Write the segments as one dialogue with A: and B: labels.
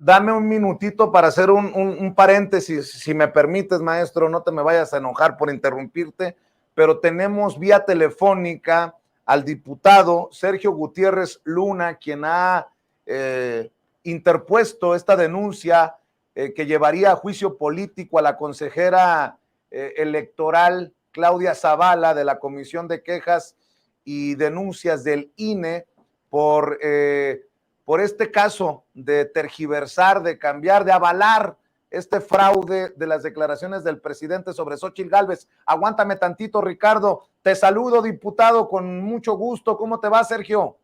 A: dame un minutito para hacer un paréntesis, si me permites, maestro, no te me vayas a enojar por interrumpirte, pero tenemos vía telefónica al diputado Sergio Gutiérrez Luna, quien ha interpuesto esta denuncia que llevaría a juicio político a la consejera electoral Claudia Zavala de la Comisión de Quejas y Denuncias del INE por este caso de tergiversar, de cambiar, de avalar este fraude de las declaraciones del presidente sobre Xóchitl Gálvez. Aguántame tantito, Ricardo. Te saludo, diputado, con mucho gusto. ¿Cómo te va, Sergio?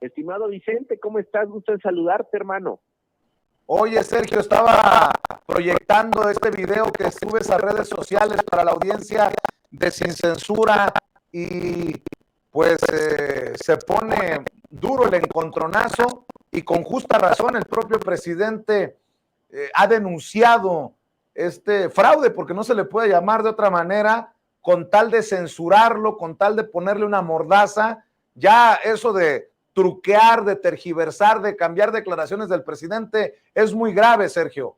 B: Estimado Vicente, ¿cómo estás? Gusto en saludarte, hermano.
A: Oye, Sergio, estaba proyectando este video que subes a redes sociales para la audiencia de Sin Censura y pues se pone duro el encontronazo y con justa razón el propio presidente ha denunciado este fraude, porque no se le puede llamar de otra manera, con tal de censurarlo, con tal de ponerle una mordaza. Ya eso de truquear, de tergiversar, de cambiar declaraciones del presidente es muy grave, Sergio.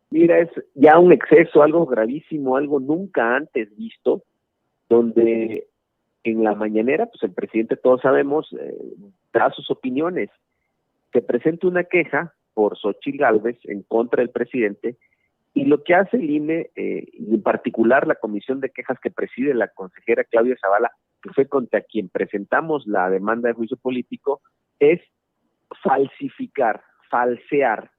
B: Mira, es ya un exceso, algo gravísimo, algo nunca antes visto, donde en la mañanera, pues el presidente, todos sabemos, da sus opiniones, que presenta una queja por Xóchitl Gálvez en contra del presidente, y lo que hace el INE, y en particular la comisión de quejas que preside la consejera Claudia Zavala, que fue contra quien presentamos la demanda de juicio político, es falsificar, falsear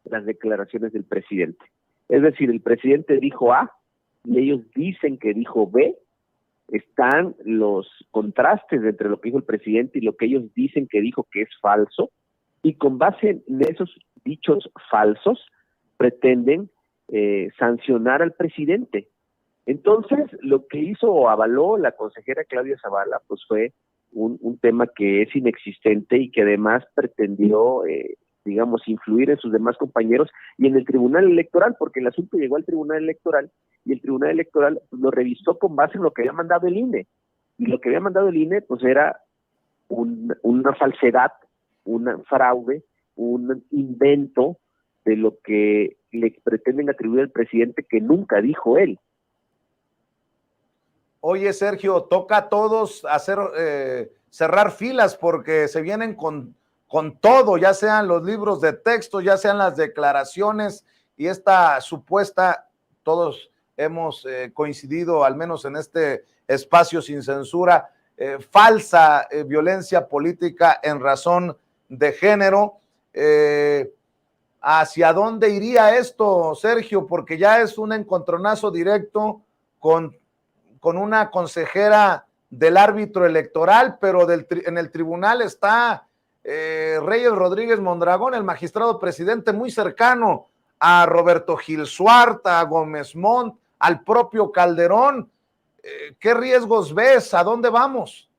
B: las declaraciones del presidente. Es decir, el presidente dijo A y ellos dicen que dijo B. Están los contrastes entre lo que dijo el presidente y lo que ellos dicen que dijo que es falso, y con base en esos dichos falsos pretenden sancionar al presidente. Entonces, lo que hizo o avaló la consejera Claudia Zavala, pues fue un tema que es inexistente y que además pretendió, digamos, influir en sus demás compañeros y en el Tribunal Electoral, porque el asunto llegó al Tribunal Electoral y el Tribunal Electoral lo revisó con base en lo que había mandado el INE. Y lo que había mandado el INE, pues era una falsedad, un fraude, un invento de lo que le pretenden atribuir al presidente que nunca dijo él.
A: Oye, Sergio, toca a todos hacer cerrar filas porque se vienen con todo, ya sean los libros de texto, ya sean las declaraciones y esta supuesta, todos hemos coincidido, al menos en este espacio Sin Censura, falsa violencia política en razón de género. ¿Hacia dónde iría esto, Sergio? Porque ya es un encontronazo directo con una consejera del árbitro electoral, pero en el tribunal está Reyes Rodríguez Mondragón, el magistrado presidente muy cercano a Roberto Gil Suart, a Gómez Montt, al propio Calderón. ¿Qué riesgos ves? ¿A dónde vamos?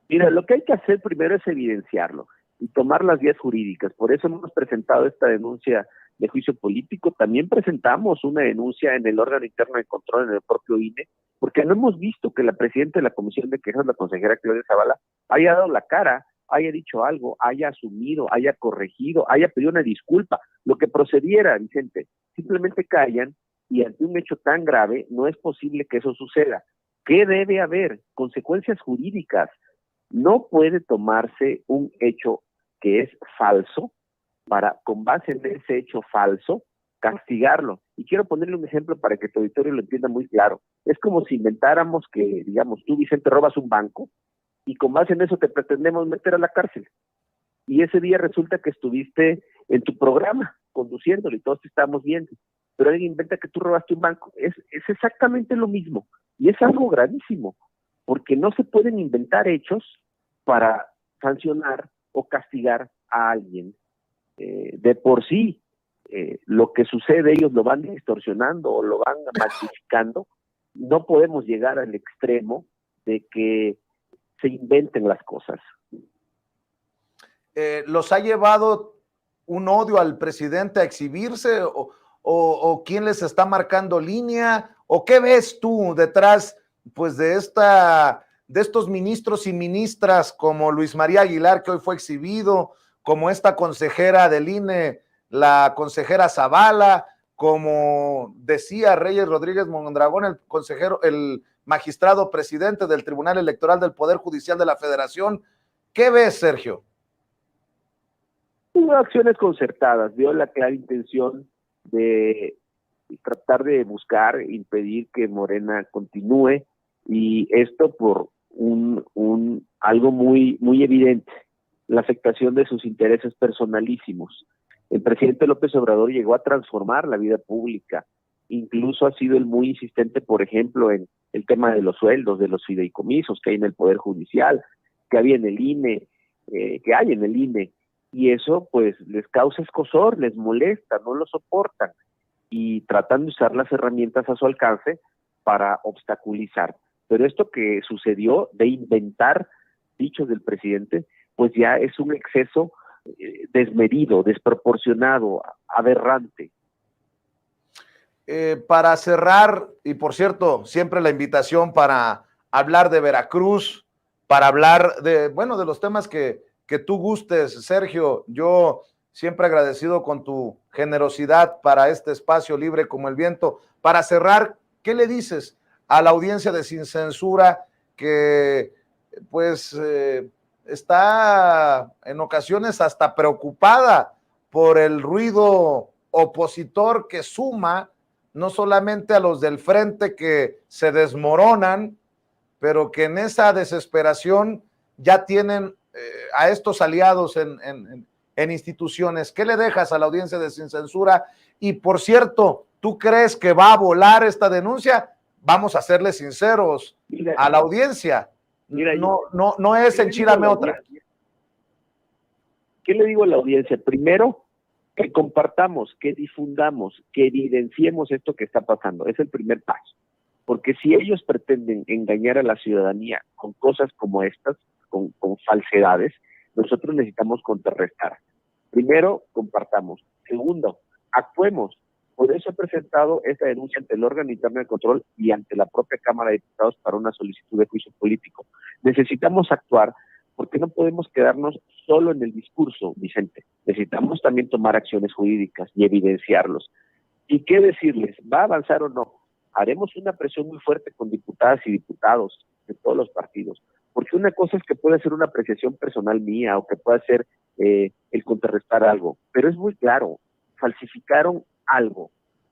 B: Mira, lo que hay que hacer primero es evidenciarlo y tomar las vías jurídicas. Por eso hemos presentado esta denuncia de juicio político. También presentamos una denuncia en el órgano interno de control, en el propio INE, porque no hemos visto que la presidenta de la Comisión de Quejas, la consejera Claudia Zavala, haya dado la cara, haya dicho algo, haya asumido, haya corregido, haya pedido una disculpa, lo que procediera, Vicente. Simplemente callan y ante un hecho tan grave no es posible que eso suceda. ¿Qué debe haber? Consecuencias jurídicas. No puede tomarse un hecho que es falso para, con base en ese hecho falso, castigarlo. Y quiero ponerle un ejemplo para que tu auditorio lo entienda muy claro. Es como si inventáramos que, digamos, tú, Vicente, robas un banco y con base en eso te pretendemos meter a la cárcel. Y ese día resulta que estuviste en tu programa conduciéndolo y todos te estábamos viendo. Pero alguien inventa que tú robaste un banco. Es exactamente lo mismo. Y es algo gravísimo, porque no se pueden inventar hechos para sancionar o castigar a alguien. De por sí, lo que sucede, ellos lo van distorsionando o lo van magnificando. No podemos llegar al extremo de que se inventen las cosas.
A: ¿Los ha llevado un odio al presidente a exhibirse o quién les está marcando línea? ¿O qué ves tú detrás pues de estos ministros y ministras como Luis María Aguilar, que hoy fue exhibido, como esta consejera del INE, la consejera Zavala, como decía Reyes Rodríguez Mondragón, el consejero, el magistrado presidente del Tribunal Electoral del Poder Judicial de la Federación. ¿Qué ves, Sergio?
B: Hubo acciones concertadas, vio la clara intención de tratar de buscar, impedir que Morena continúe, y esto por algo muy evidente, la afectación de sus intereses personalísimos. El presidente López Obrador llegó a transformar la vida pública, incluso ha sido el muy insistente, por ejemplo, en el tema de los sueldos, de los fideicomisos que hay en el Poder Judicial, que había en el INE, que hay en el INE, y eso pues les causa escozor, les molesta, no lo soportan, y tratan de usar las herramientas a su alcance para obstaculizar. Pero esto que sucedió de inventar dichos del presidente, pues ya es un exceso desmedido, desproporcionado, aberrante.
A: Para cerrar, y por cierto, siempre la invitación para hablar de Veracruz, para hablar de, bueno, de los temas que tú gustes, Sergio. Yo siempre agradecido con tu generosidad para este espacio libre como el viento. Para cerrar, ¿qué le dices a la audiencia de Sin Censura que pues está en ocasiones hasta preocupada por el ruido opositor que suma no solamente a los del frente que se desmoronan, pero que en esa desesperación ya tienen a estos aliados en instituciones? ¿Qué le dejas a la audiencia de Sin Censura? Y por cierto, ¿tú crees que va a volar esta denuncia? Vamos a serle sinceros a la audiencia. No es enchilame otra.
B: ¿Qué le digo a la audiencia? Primero, que compartamos, que difundamos, que evidenciemos esto que está pasando. Es el primer paso. Porque si ellos pretenden engañar a la ciudadanía con cosas como estas, con falsedades, nosotros necesitamos contrarrestar. Primero, compartamos. Segundo, actuemos. Por eso he presentado esta denuncia ante el órgano interno de control y ante la propia Cámara de Diputados para una solicitud de juicio político. Necesitamos actuar porque no podemos quedarnos solo en el discurso, Vicente. Necesitamos también tomar acciones jurídicas y evidenciarlos. ¿Y qué decirles? ¿Va a avanzar o no? Haremos una presión muy fuerte con diputadas y diputados de todos los partidos, porque una cosa es que puede ser una apreciación personal mía o que pueda ser el contrarrestar algo, pero es muy claro, falsificaron algo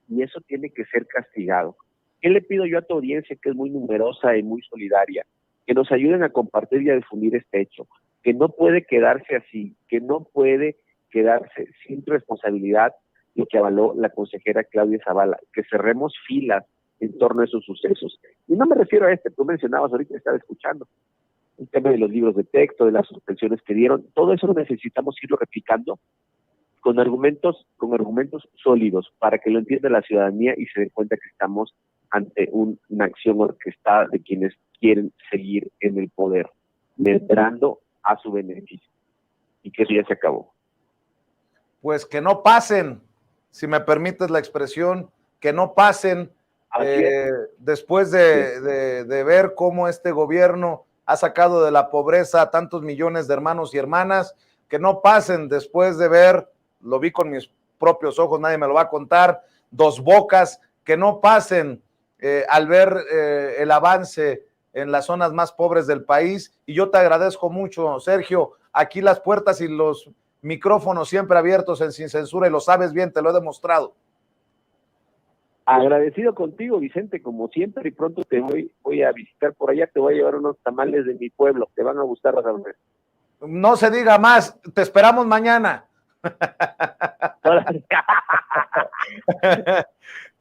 B: y eso tiene que ser castigado. ¿Qué le pido yo a tu audiencia, que es muy numerosa y muy solidaria? Que nos ayuden a compartir y a difundir este hecho, que no puede quedarse así, que no puede quedarse sin responsabilidad lo que avaló la consejera Claudia Zavala, que cerremos filas en torno a esos sucesos. Y no me refiero a tú mencionabas ahorita, estaba escuchando, el tema de los libros de texto, de las suspensiones que dieron, todo eso lo necesitamos irlo replicando con argumentos sólidos para que lo entienda la ciudadanía y se dé cuenta que estamos ante una acción orquestada de quienes quieren seguir en el poder, entrando a su beneficio, y que eso ya se acabó.
A: Pues que no pasen, si me permites la expresión, que no pasen después de ver cómo este gobierno ha sacado de la pobreza a tantos millones de hermanos y hermanas, que no pasen después de ver, lo vi con mis propios ojos, nadie me lo va a contar, Dos Bocas, que no pasen al ver el avance en las zonas más pobres del país. Y yo te agradezco mucho, Sergio, aquí las puertas y los micrófonos siempre abiertos en Sin Censura, y lo sabes bien, te lo he demostrado.
B: Agradecido contigo, Vicente, como siempre, y pronto te voy a visitar por allá, te voy a llevar unos tamales de mi pueblo, te van a gustar, Raúl.
A: No se diga más, te esperamos mañana.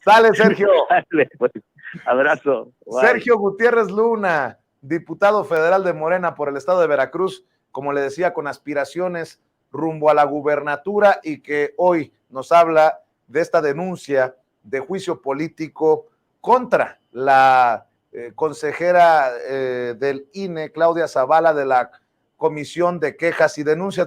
A: Sale, Sergio.
B: Dale, pues. Abrazo.
A: Bye. Sergio Gutiérrez Luna, diputado federal de Morena por el estado de Veracruz, como le decía, con aspiraciones rumbo a la gubernatura, y que hoy nos habla de esta denuncia de juicio político contra la consejera del INE, Claudia Zavala, de la Comisión de Quejas y Denuncias.